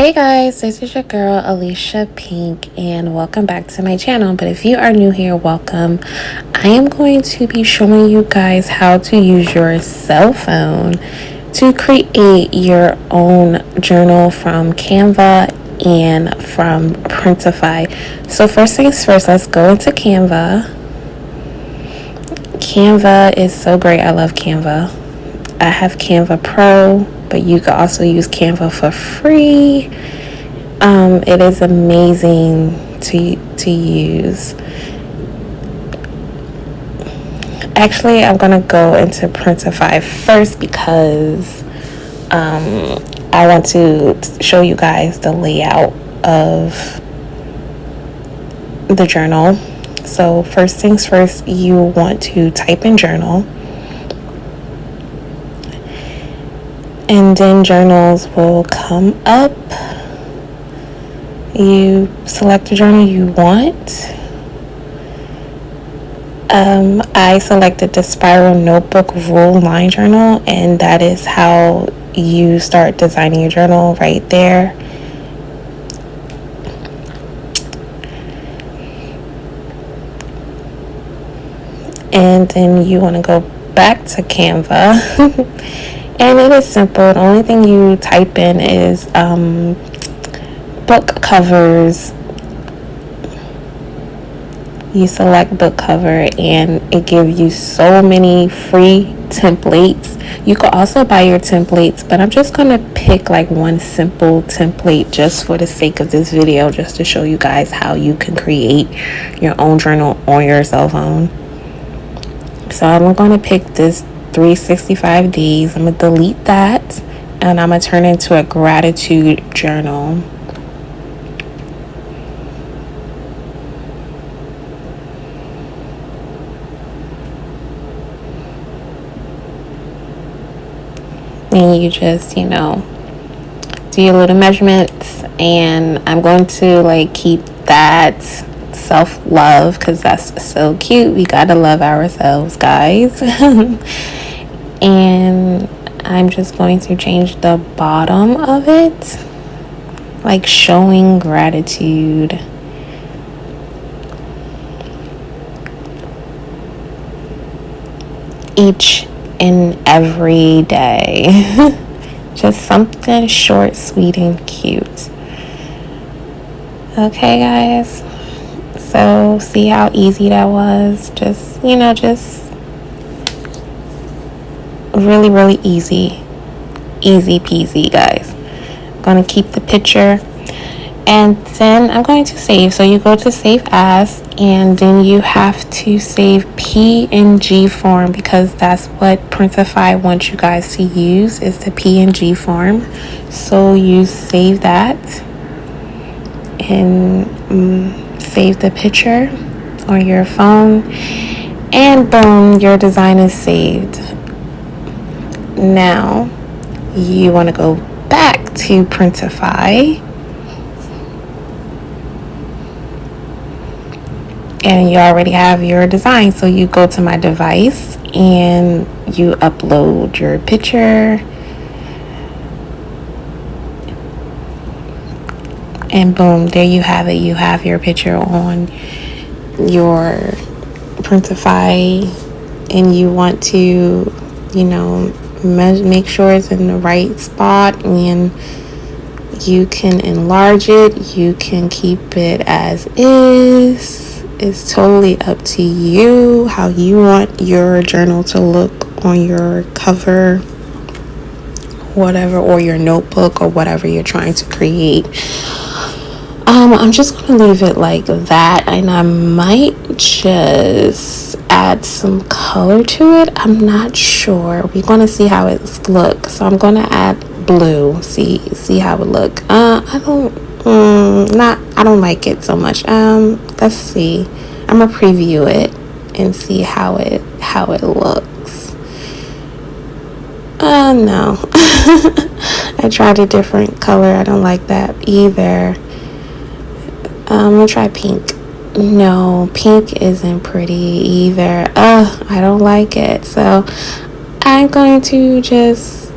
Hey guys, this is your girl Alicia Pink and welcome back to my channel. But if you are new here, welcome. I am going to be showing you guys how to use your cell phone to create your own journal from Canva and from Printify. So first things first, let's go into Canva. Canva is so great. I love Canva. I have Canva Pro, but you can also use Canva for free. It is amazing to use. Actually, I'm gonna go into Printify first because I want to show you guys the layout of the journal. So first things first, you want to type in journal. And then journals will come up. You select the journal you want. I selected the Spiral Notebook Rule Line Journal, and that is how you start designing your journal right there. And then you want to go back to Canva. And it is simple. The only thing you type in is book covers. You select book cover and it gives you so many free templates. You could also buy your templates, but I'm just going to pick like one simple template just for the sake of this video, just to show you guys how you can create your own journal on your cell phone. So I'm going to pick this 365 days. I'm going to delete that and I'm going to turn it into a gratitude journal. And you just, do your little measurements, and I'm going to keep that self-love because that's so cute. We gotta love ourselves, guys. And I'm just going to change the bottom of it, like showing gratitude. Each and every day. Just something short, sweet, and cute. Okay, guys. So see how easy that was? Just really, really easy. Easy peasy, guys. I'm gonna keep the picture. And then I'm going to save. So you go to save as, and then you have to save PNG form because that's what Printify wants you guys to use, is the PNG form. So you save that and save the picture on your phone, and boom, your design is saved. Now you want to go back to Printify. And you already have your design, so you go to my device and you upload your picture, and boom, there you have it. You have your picture on your Printify, and you want to make sure it's in the right spot, and you can enlarge it, you can keep it as is. It's totally up to you how you want your journal to look on your cover, whatever, or your notebook, or whatever you're trying to create. I'm just going to leave it like that, and I might just add some color to it. I'm not sure. We're going to see how it looks. So I'm going to add blue. See how it look. I don't like it so much. Let's see. I'm gonna preview it and see how it looks. No. I tried a different color. I don't like that either. I'm gonna try pink. No, pink isn't pretty either. I don't like it. So I'm going to just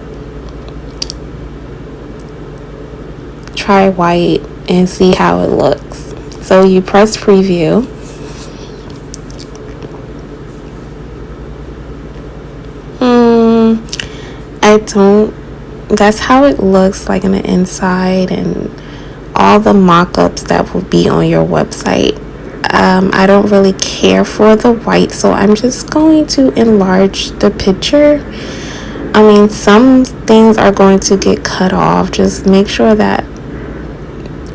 try white and see how it looks. So you press preview. I don't, that's how it looks like on the inside, and all the mock-ups that will be on your website. I don't really care for the white, so I'm just going to enlarge the picture. I mean, some things are going to get cut off. Just make sure that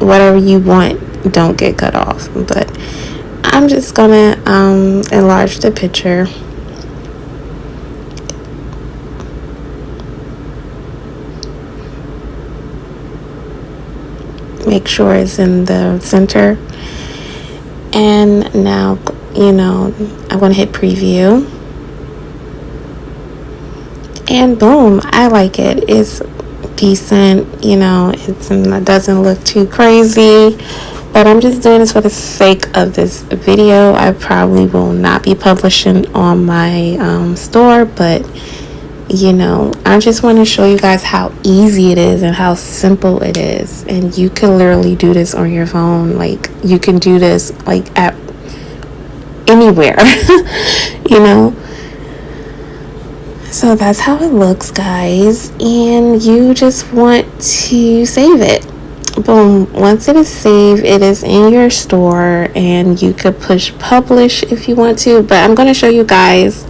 whatever you want don't get cut off. But I'm just gonna enlarge the picture. Make sure it's in the center. And now, I'm going to hit preview. And boom, I like it. It's decent, it doesn't look too crazy. But I'm just doing this for the sake of this video. I probably will not be publishing on my store, but I just want to show you guys how easy it is and how simple it is. And you can literally do this on your phone. Like, you can do this like at anywhere. So that's how it looks, guys. And you just want to save it. Boom. Once it is saved, it is in your store, and you could push publish if you want to. But I'm going to show you guys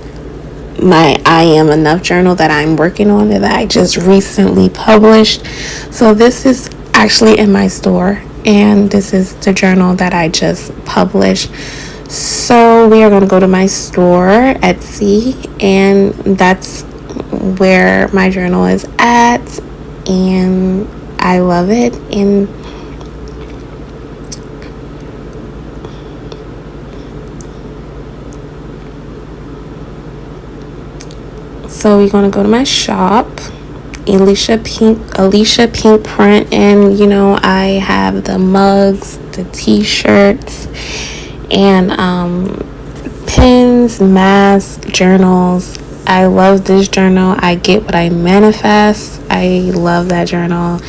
my I Am Enough journal that I'm working on, that I just recently published. So this is actually in my store, and this is the journal that I just published. So we are going to go to my store, Etsy, and that's where my journal is at, and I love it. And so we're going to go to my shop, Alicia Pink print, and I have the mugs, the t-shirts, and pins, masks, journals. I love this journal. I get what I manifest. I love that journal.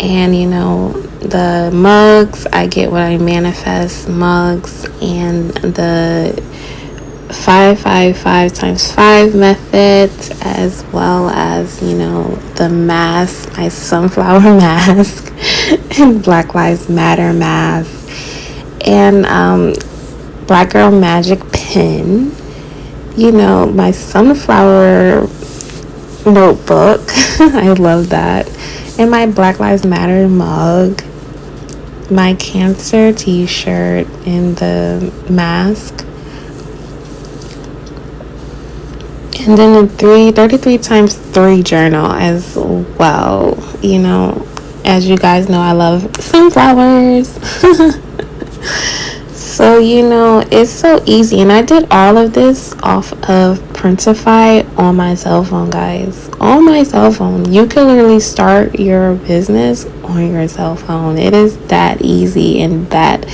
And the mugs, I get what I manifest mugs, and the 5 times 5 method, as well as the mask, my sunflower mask, and Black Lives Matter mask, and Black Girl Magic pen, my sunflower notebook. I love that. And my Black Lives Matter mug, my cancer t-shirt, and the mask. And then the 33 times 3 journal as well. As you guys know, I love sunflowers. So, it's so easy. And I did all of this off of Printify on my cell phone, guys. On my cell phone. You can literally start your business on your cell phone. It is that easy and that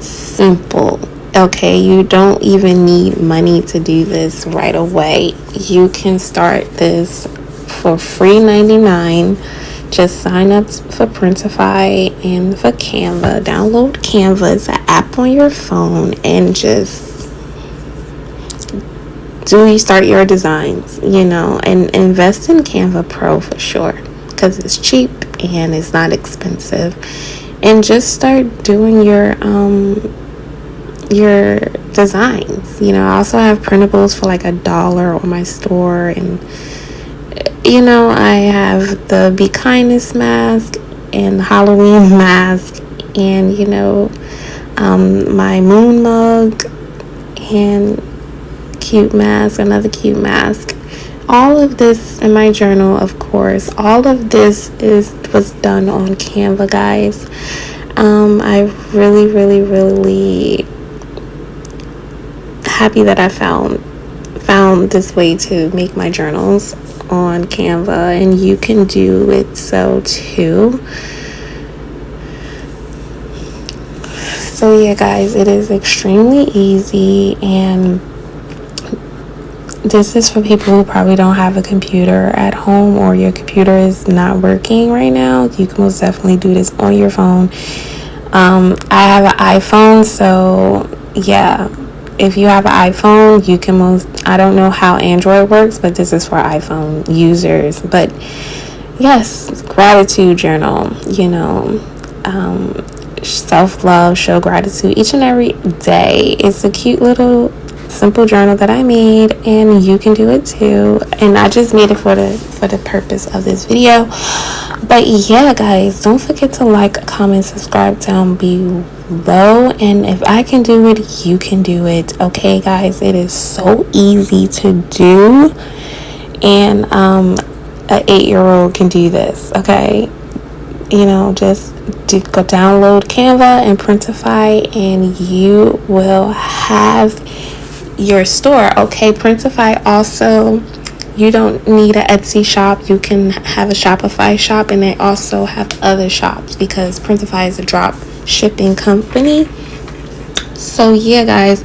simple. Okay, you don't even need money to do this right away. You can start this for free 99. Just sign up for Printify and for Canva. Download Canva. It's an app on your phone, and just start your designs, and invest in Canva Pro for sure, because it's cheap and it's not expensive. And just start doing your designs. I also have printables for like $1 on my store, and I have the Be Kindness mask and Halloween mask, and my moon mug and cute mask, another cute mask. All of this in my journal, of course. All of this was done on Canva, guys. I really, really, really happy that I found this way to make my journals on Canva, and you can do it so too. So yeah, guys, it is extremely easy, and this is for people who probably don't have a computer at home, or your computer is not working right now. You can most definitely do this on your phone. I have an iPhone, so yeah, if you have an iPhone, you can I don't know how Android works, but this is for iPhone users. But yes, gratitude journal, self-love, show gratitude each and every day. It's a cute little simple journal that I made, and you can do it too. And I just made it for the purpose of this video. But yeah, guys, don't forget to like, comment, subscribe down below. And if I can do it, you can do it. Okay, guys, it is so easy to do, and an 8-year-old can do this. Okay, just go download Canva and Printify, and you will have your store. Okay, Printify also, you don't need an Etsy shop. You can have a Shopify shop, and they also have other shops because Printify is a drop shipping company. So yeah, guys,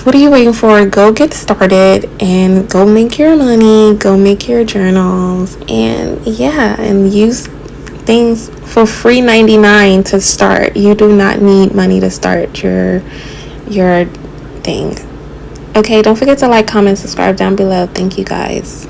what are you waiting for? Go get started and go make your money, go make your journals, and yeah, and use things for free 99 to start. You do not need money to start your thing. Okay, don't forget to like, comment, subscribe down below. Thank you, guys.